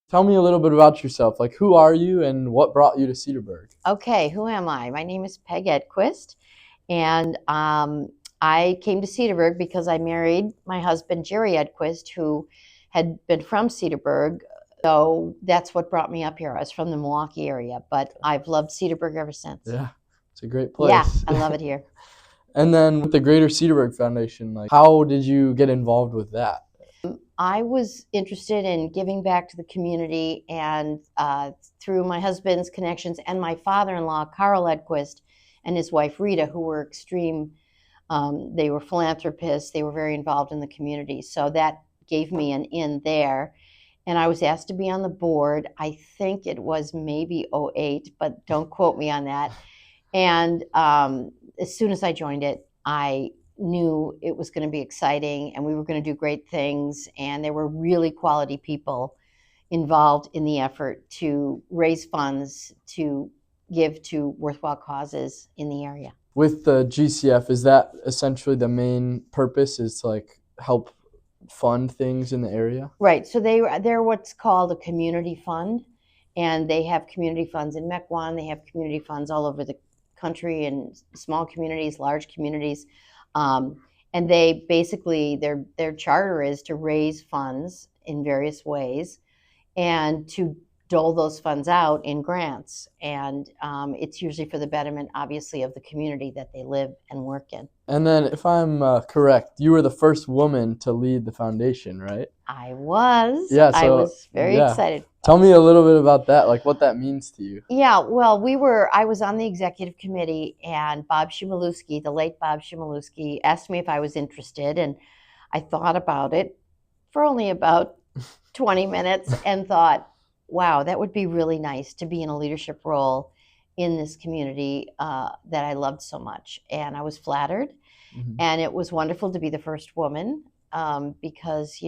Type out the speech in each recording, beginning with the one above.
Tell me a little bit about yourself. Like, who are you and what brought you to Cedarburg? Okay, who am I? My name is Peg Edquist, and I came to Cedarburg because I married my husband, Jerry Edquist, who had been from Cedarburg. So that's what brought me up here. I was from the Milwaukee area, but I've loved Cedarburg ever since. Yeah, it's a great Yeah, place. I love it here. And then with the Greater Cedarburg Foundation, like, how did you get involved with that? I was interested in giving back to the community, and through my husband's connections and my father-in-law, Carl Edquist, and his wife, Rita, who were they were philanthropists. They were very involved in the community. So that gave me an in there. And I was asked to be on the board. I think it was maybe '08, but don't quote me on that. And as soon as I joined it, I knew it was going to be exciting and we were going to do great things. And there were really quality people involved in the effort to raise funds to give to worthwhile causes in the area. With the GCF, is that essentially the main purpose, is to like help fund things in the area? Right. So they're what's called a community fund, and they have community funds in Mequon. They have community funds all over the country, in small communities, large communities, and they basically their charter is to raise funds in various ways and to dole those funds out in grants. And it's usually for the betterment, obviously, of the community that they live and work in. And then, if I'm correct, you were the first woman to lead the foundation, right? I was. Yeah, I so was very excited. Tell me a little bit about that, like what that means to you. Yeah, well, I was on the executive committee, and Bob Shimalewski, the late Bob Shimalewski, asked me if I was interested, and I thought about it for only about 20 minutes and thought, wow, that would be really nice to be in a leadership role in this community that I loved so much. And I was flattered, and it was wonderful to be the first woman because,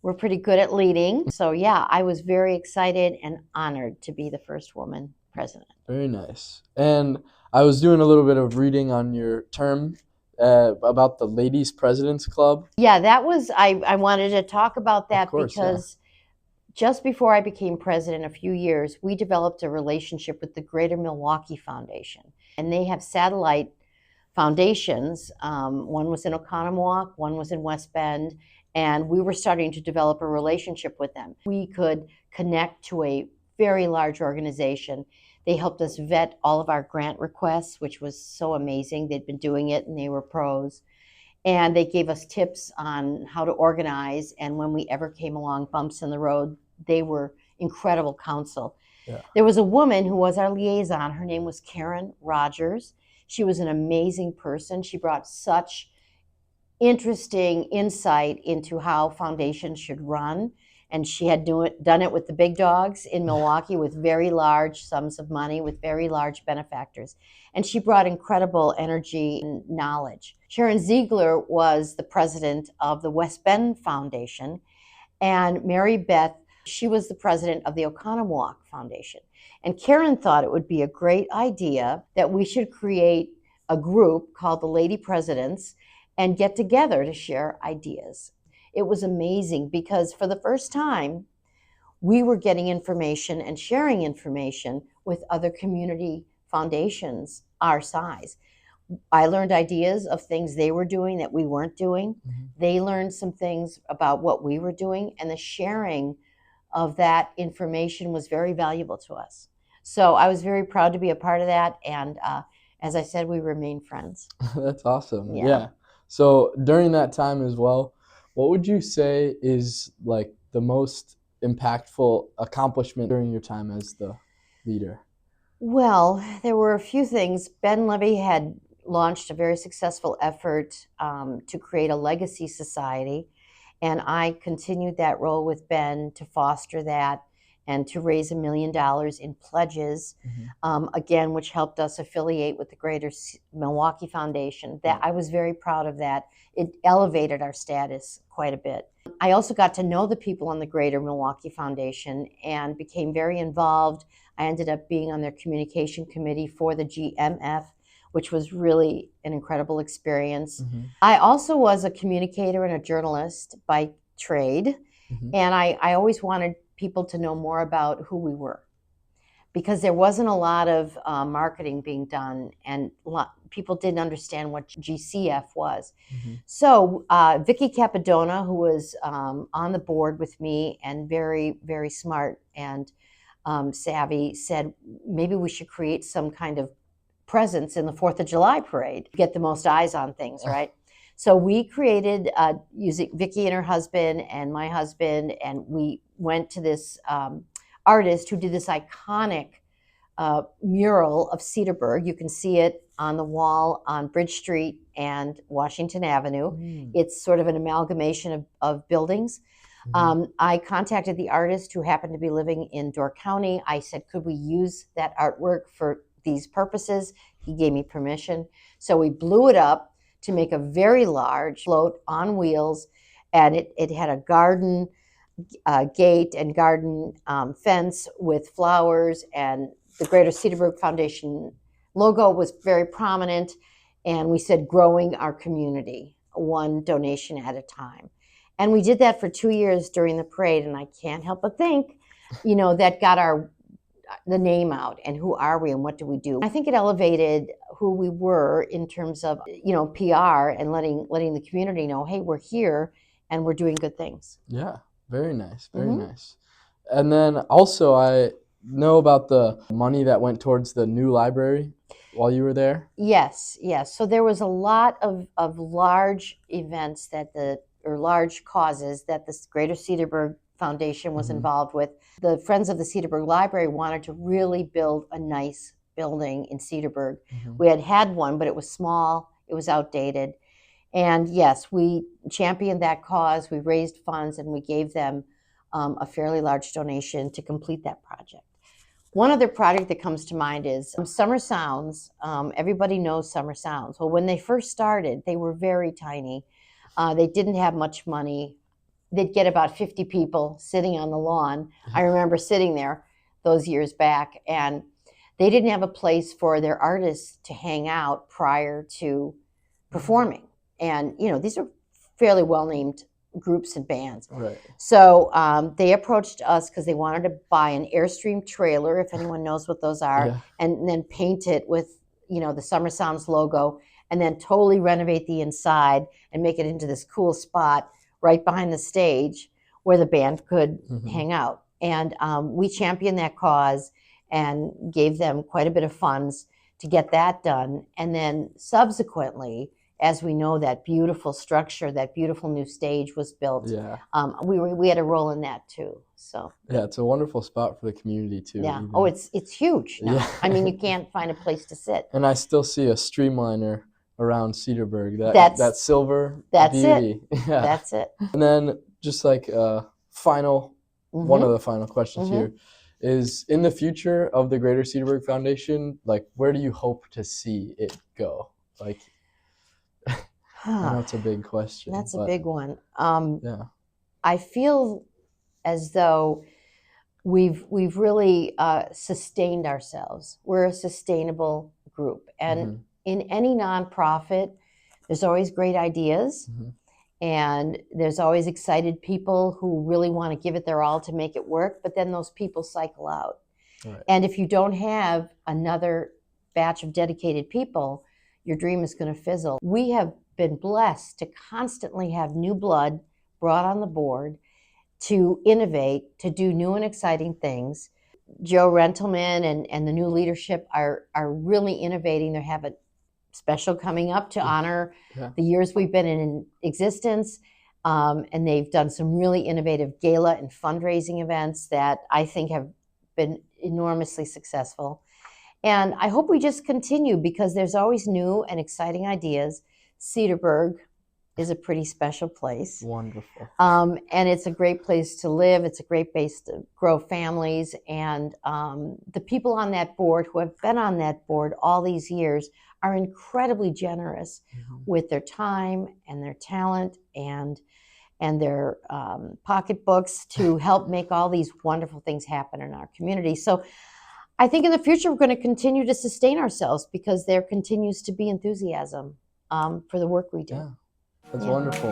we're pretty good at leading. So yeah, I was very excited and honored to be the first woman president. Very nice. And I was doing a little bit of reading on your term about the Ladies Presidents Club. Yeah, I wanted to talk about that. Of course, because just before I became president, a few years, we developed a relationship with the Greater Milwaukee Foundation. And they have satellite foundations. One was in Oconomowoc, one was in West Bend, and we were starting to develop a relationship with them. We could connect to a very large organization. They helped us vet all of our grant requests, which was so amazing. They'd been doing it and they were pros. And they gave us tips on how to organize. And when we ever came along bumps in the road, they were incredible counsel. Yeah. There was a woman who was our liaison. Her name was Karen Rogers. She was an amazing person. She brought such interesting insight into how foundations should run. And she had done it with the big dogs in Milwaukee with very large sums of money, with very large benefactors. And she brought incredible energy and knowledge. Sharon Ziegler was the president of the West Bend Foundation. And Mary Beth, she was the president of the Oconomowoc Foundation. And Karen thought it would be a great idea that we should create a group called the Lady Presidents and get together to share ideas. It was amazing because for the first time, we were getting information and sharing information with other community foundations our size. I learned ideas of things they were doing that we weren't doing. Mm-hmm. They learned some things about what we were doing, and the sharing of that information was very valuable to us. So I was very proud to be a part of that, and as I said, we remain friends. That's awesome. Yeah. So during that time as well, what would you say is like the most impactful accomplishment during your time as the leader? Well, there were a few things. Ben Levy had launched a very successful effort to create a legacy society, and I continued that role with Ben to foster that and to raise $1 million in pledges, again, which helped us affiliate with the Greater Milwaukee Foundation. That I was very proud of that. It elevated our status quite a bit. I also got to know the people on the Greater Milwaukee Foundation and became very involved. I ended up being on their communication committee for the GMF, which was really an incredible experience. I also was a communicator and a journalist by trade, and I always wanted people to know more about who we were, because there wasn't a lot of marketing being done, and people didn't understand what GCF was. So Vicki Capadona, who was on the board with me and very, very smart and savvy, said maybe we should create some kind of presence in the 4th of July parade, get the most eyes on things, right? So we created, using Vicki and her husband and my husband, and we went to this artist who did this iconic mural of Cedarburg. You can see it on the wall on Bridge Street and Washington Avenue. It's sort of an amalgamation of buildings. I contacted the artist, who happened to be living in Door County. I said, could we use that artwork for these purposes? He gave me permission. So we blew it up to make a very large float on wheels, and it had a garden gate and garden fence with flowers, and the Greater Cedarburg Foundation logo was very prominent. And we said, growing our community, one donation at a time. And we did that for 2 years during the parade, and I can't help but think, that got the name out, and who are we and what do we do. I think it elevated who we were in terms of, PR, and letting the community know, hey, we're here and we're doing good things. Yeah, very nice, very nice. And then also I know about the money that went towards the new library while you were there. Yes. So there was a lot of large events or large causes that the Greater Cedarburg Foundation was involved with. The Friends of the Cedarburg Library wanted to really build a nice building in Cedarburg. We had one, but it was small, it was outdated. And yes, we championed that cause. We raised funds, and we gave them a fairly large donation to complete that project. One other project that comes to mind is Summer Sounds. Everybody knows Summer Sounds. Well, when they first started, they were very tiny. They didn't have much money. They'd get about 50 people sitting on the lawn. I remember sitting there those years back, and they didn't have a place for their artists to hang out prior to performing. And, these are fairly well-named groups and bands. Right. So they approached us because they wanted to buy an Airstream trailer, if anyone knows what those are, and then paint it with, the Summer Sounds logo, and then totally renovate the inside and make it into this cool spot right behind the stage where the band could hang out. And we championed that cause and gave them quite a bit of funds to get that done. And then subsequently, as we know, that beautiful structure, that beautiful new stage was built. We had a role in that too. So it's a wonderful spot for the community too. Yeah. Even. Oh, it's huge now. I mean, you can't find a place to sit. And I still see a streamliner around Cedarburg. That silver beauty. That's it. And then just like final, one of the final questions here is, in the future of the Greater Cedarburg Foundation, like, where do you hope to see it go? Like, I know it's a big question. That's a big one. I feel as though we've really sustained ourselves. We're a sustainable group, and in any nonprofit, there's always great ideas, and there's always excited people who really want to give it their all to make it work, but then those people cycle out. Right. And if you don't have another batch of dedicated people, your dream is going to fizzle. We have been blessed to constantly have new blood brought on the board to innovate, to do new and exciting things. Joe Rentelman and the new leadership are really innovating. They have a special coming up to honor the years we've been in existence. And they've done some really innovative gala and fundraising events that I think have been enormously successful. And I hope we just continue, because there's always new and exciting ideas. Cedarburg is a pretty special place. Wonderful. And it's a great place to live. It's a great place to grow families. And the people on that board, who have been on that board all these years, are incredibly generous with their time and their talent and their pocketbooks to help make all these wonderful things happen in our community. So I think in the future we're going to continue to sustain ourselves because there continues to be enthusiasm for the work we do. Yeah, that's wonderful.